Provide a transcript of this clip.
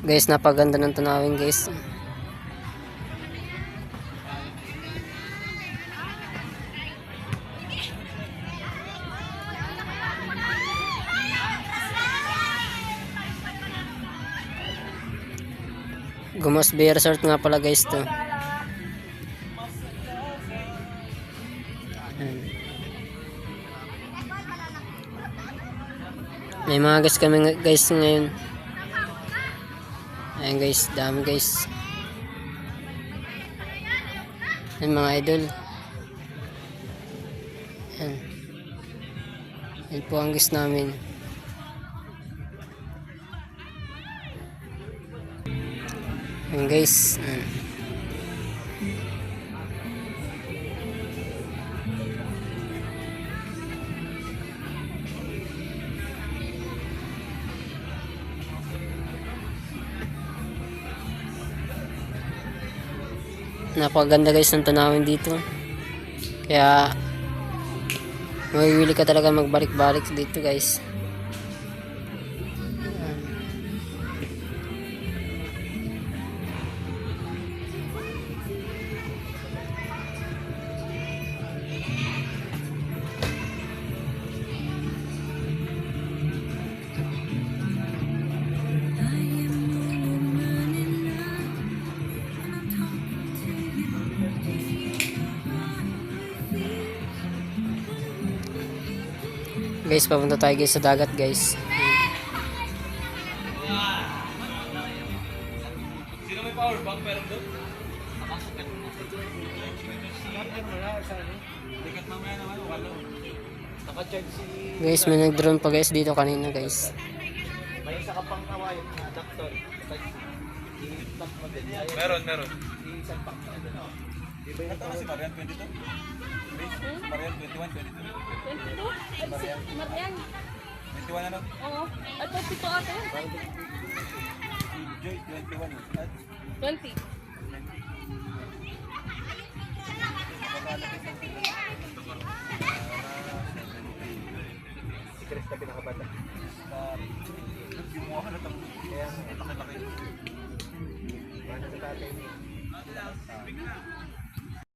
Guys, napaganda ng tanawin guys. Gumas Bay Resort nga pala guys to. May mga guys kami guys ngayon. Ayan guys, dami guys. Ayan mga idol. Ayan. Ayan po ang guys namin. Ayan guys. Ayan. Napakaganda guys ng tanawin dito. Kaya mawiwili ka talaga magbalik-balik dito guys. Guys, papunta tayo guys sa dagat guys. Sino may power bank meron doon? Likat mamaya naman, wala. Naka-charge si... Guys, may nag-drone pa guys dito kanina guys. May isa ka pang kawayan na adapter. Meron. I-isang pack na doon. Ito na si Marian, 22? Marian, 21, 22? 22? Marian. 21 ano? Oo. At 22 ate. Joy, 21. At 20. si Chris na pinakabata. Yung mukha na ito. Kaya laki-laki. Paano sa tatay niya?